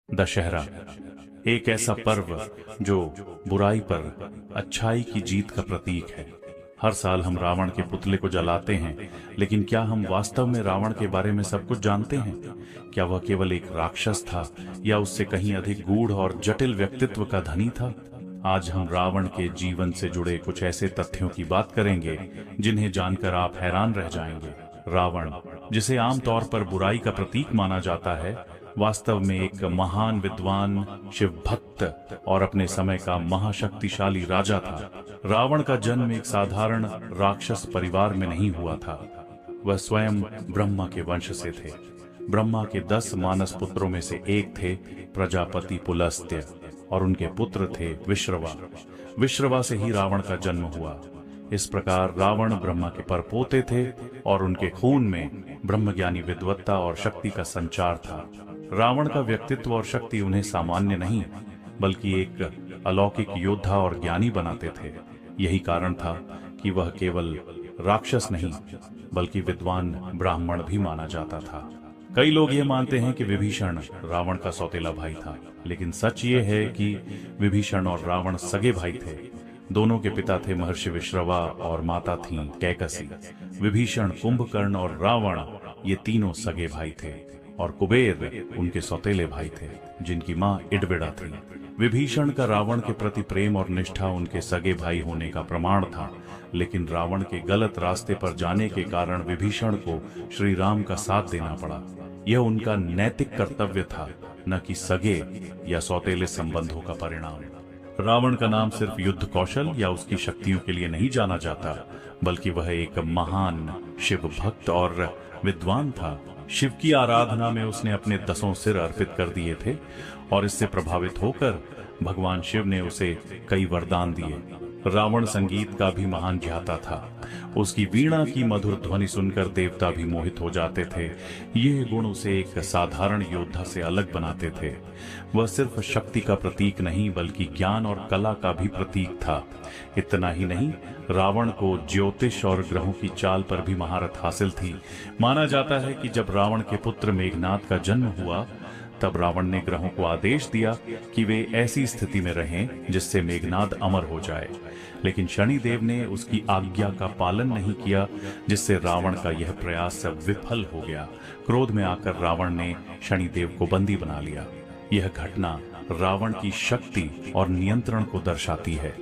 दशहरा एक ऐसा पर्व जो बुराई पर अच्छाई की जीत का प्रतीक है। हर साल हम रावण के पुतले को जलाते हैं, लेकिन क्या हम वास्तव में रावण के बारे में सब कुछ जानते हैं? क्या वह केवल एक राक्षस था या उससे कहीं अधिक गूढ़ और जटिल व्यक्तित्व का धनी था? आज हम रावण के जीवन से जुड़े कुछ ऐसे तथ्यों की बात करेंगे जिन्हें जानकर आप हैरान रह जाएंगे। रावण, जिसे आमतौर पर बुराई का प्रतीक माना जाता है, वास्तव में एक महान विद्वान, शिव भक्त और अपने समय का महाशक्तिशाली राजा था। रावण का जन्म एक साधारण राक्षस परिवार में नहीं हुआ था। वह स्वयं ब्रह्मा के वंश से थे। ब्रह्मा के 10 मानस पुत्रों में से एक थे प्रजापति पुलस्त्य और उनके पुत्र थे विश्रवा। विश्रवा से ही रावण का जन्म हुआ। इस प्रकार रावण ब्रह्मा के परपोते थे और उनके खून में ब्रह्मज्ञानी विद्वत्ता और शक्ति का संचार था। रावण का व्यक्तित्व और शक्ति उन्हें सामान्य नहीं बल्कि एक अलौकिक योद्धा और ज्ञानी बनाते थे। यही कारण था कि वह केवल राक्षस नहीं बल्कि विद्वान ब्राह्मण भी माना जाता था। कई लोग ये मानते हैं कि विभीषण रावण का सौतेला भाई था, लेकिन सच ये है कि विभीषण और रावण सगे भाई थे। दोनों के पिता थे महर्षि विश्रवा और माता थीं कैकसी। विभीषण, कुंभकर्ण और रावण ये तीनों सगे भाई थे और कुबेर उनके सौतेले भाई थे जिनकी मां इडविड़ा थी। विभीषण का रावण के प्रति प्रेम और निष्ठा उनके सगे भाई होने का प्रमाण था, लेकिन रावण के गलत रास्ते पर जाने के कारण विभीषण को श्री राम का साथ देना पड़ा। यह उनका नैतिक कर्तव्य था, न कि सगे या सौतेले संबंधों का परिणाम। रावण का नाम सिर्फ युद्ध कौशल या उसकी शक्तियों के लिए नहीं जाना जाता, बल्कि वह एक महान शिव भक्त और विद्वान था। शिव की आराधना में उसने अपने 10 सिर अर्पित कर दिए थे और इससे प्रभावित होकर भगवान शिव ने उसे कई वरदान दिए। रावण संगीत का भी महान ज्ञाता था। उसकी वीणा की मधुर ध्वनि सुनकर देवता भी मोहित हो जाते थे। ये गुण उसे एक साधारण योद्धा से अलग बनाते थे। वह सिर्फ शक्ति का प्रतीक नहीं बल्कि ज्ञान और कला का भी प्रतीक था। इतना ही नहीं, रावण को ज्योतिष और ग्रहों की चाल पर भी महारत हासिल थी। माना जाता है कि जब रावण के पुत्र मेघनाद का जन्म हुआ, तब रावण ने ग्रहों को आदेश दिया कि वे ऐसी स्थिति में रहें जिससे मेघनाद अमर हो जाए, लेकिन शनिदेव ने उसकी आज्ञा का पालन नहीं किया, जिससे रावण का यह प्रयास विफल हो गया। क्रोध में आकर रावण ने शनिदेव को बंदी बना लिया। यह घटना रावण की शक्ति और नियंत्रण को दर्शाती है।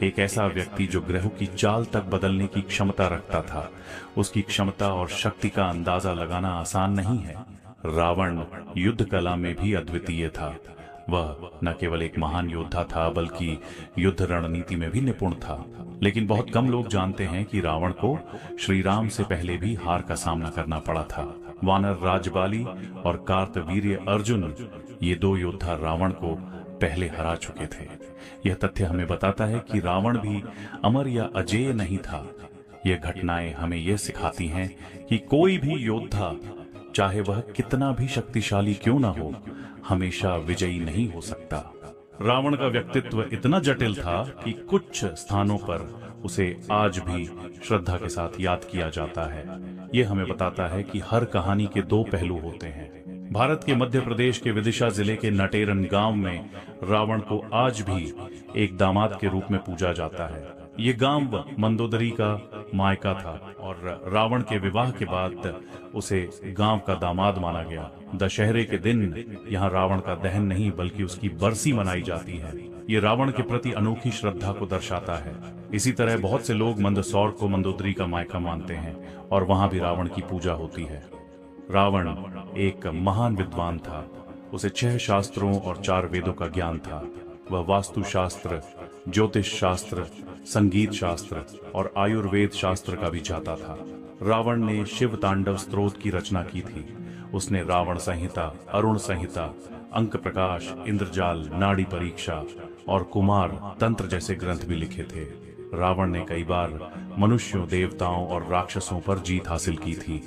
एक ऐसा व्यक्ति जो ग्रहों की चाल तक बदलने की क्षमता रखता था, उसकी क्षमता और शक्ति का अंदाजा लगाना आसान नहीं है। रावण युद्ध कला में भी अद्वितीय था। वह न केवल एक महान योद्धा था बल्कि युद्ध रणनीति में भी निपुण था। लेकिन बहुत कम लोग जानते हैं कि रावण को श्री राम से पहले भी हार का सामना करना पड़ा था। वानर राजबाली और कार्तवीर्य अर्जुन, ये 2 योद्धा रावण को पहले हरा चुके थे। यह तथ्य हमें बताता है कि रावण भी अमर या अजेय नहीं था। ये घटनाएं हमें यह सिखाती हैं कि कोई भी योद्धा, चाहे वह कितना भी शक्तिशाली क्यों ना हो, हमेशा विजयी नहीं हो सकता। रावण का व्यक्तित्व इतना जटिल था कि कुछ स्थानों पर उसे आज भी श्रद्धा के साथ याद किया जाता है। यह हमें बताता है कि हर कहानी के 2 पहलू होते हैं। भारत के मध्य प्रदेश के विदिशा जिले के नटेरन गांव में रावण को आज भी एक दामाद के रूप में पूजा जाता है। ये गांव मंदोदरी का मायका था और रावण के विवाह के बाद उसे गांव का दामाद माना गया। दशहरे के दिन यहाँ रावण का दहन नहीं बल्कि उसकी बरसी मनाई जाती है। ये रावण के प्रति अनोखी श्रद्धा को दर्शाता है। इसी तरह बहुत से लोग मंदसौर को मंदोदरी का मायका मानते हैं और वहां भी रावण की पूजा होती है। रावण एक महान विद्वान था। उसे 6 शास्त्रों और 4 वेदों का ज्ञान था। वह वास्तु शास्त्र, ज्योतिष शास्त्र, संगीत शास्त्र और आयुर्वेद शास्त्र का भी जाता था। रावण ने शिव तांडव स्तोत्र की रचना की थी। उसने रावण संहिता, अरुण संहिता, अंक प्रकाश, इंद्रजाल, नाड़ी परीक्षा और कुमार तंत्र जैसे ग्रंथ भी लिखे थे। रावण ने कई बार मनुष्यों, देवताओं और राक्षसों पर जीत हासिल की थी।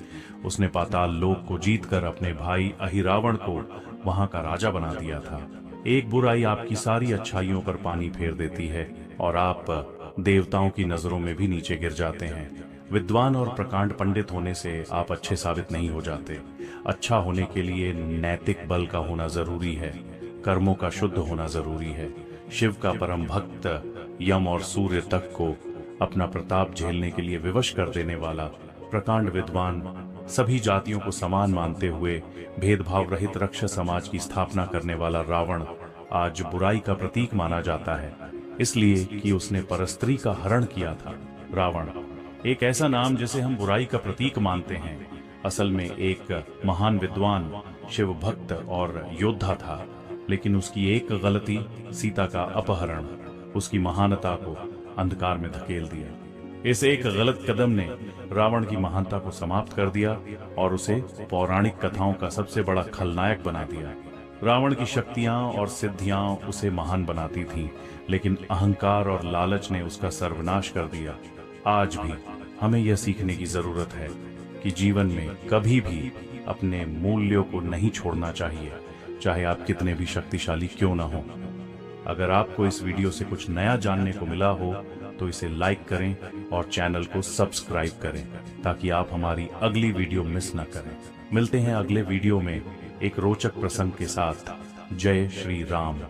उसने पाताल लोक को जीतकर अपने भाई अहिरावण को वहां का राजा बना दिया था। एक बुराई आपकी सारी अच्छाइयों पर पानी फेर देती है और आप देवताओं की नजरों में भी नीचे गिर जाते हैं। विद्वान और प्रकांड पंडित होने से आप अच्छे साबित नहीं हो जाते। अच्छा होने के लिए नैतिक बल का होना जरूरी है। कर्मों का शुद्ध होना जरूरी है। शिव का परम भक्त यम और सूर्य तक को अपना प्रताप झेलने के लिए विवश कर देने वाला प्रकांड विद्वान, सभी जातियों को समान मानते हुए भेदभाव रहित राक्षस समाज की स्थापना करने वाला रावण आज बुराई का प्रतीक माना जाता है, इसलिए कि उसने परस्त्री का हरण किया था। रावण एक ऐसा नाम जिसे हम बुराई का प्रतीक मानते हैं, असल में एक महान विद्वान, शिव भक्त और योद्धा था। लेकिन उसकी एक गलती, सीता का अपहरण, उसकी महानता को अंधकार में धकेल दिया। इस एक गलत कदम ने रावण की महानता को समाप्त कर दिया और उसे पौराणिक कथाओं का सबसे बड़ा खलनायक बना दिया। रावण की शक्तियां और सिद्धियां उसे महान बनाती थीं, लेकिन अहंकार और लालच ने उसका सर्वनाश कर दिया। आज भी हमें यह सीखने की जरूरत है कि जीवन में कभी भी अपने मूल्यों को नहीं छोड़ना चाहिए, चाहे आप कितने भी शक्तिशाली क्यों ना हो। अगर आपको इस वीडियो से कुछ नया जानने को मिला हो तो इसे लाइक करें और चैनल को सब्सक्राइब करें ताकि आप हमारी अगली वीडियो मिस न करें। मिलते हैं अगले वीडियो में एक रोचक प्रसंग के साथ। जय श्री राम।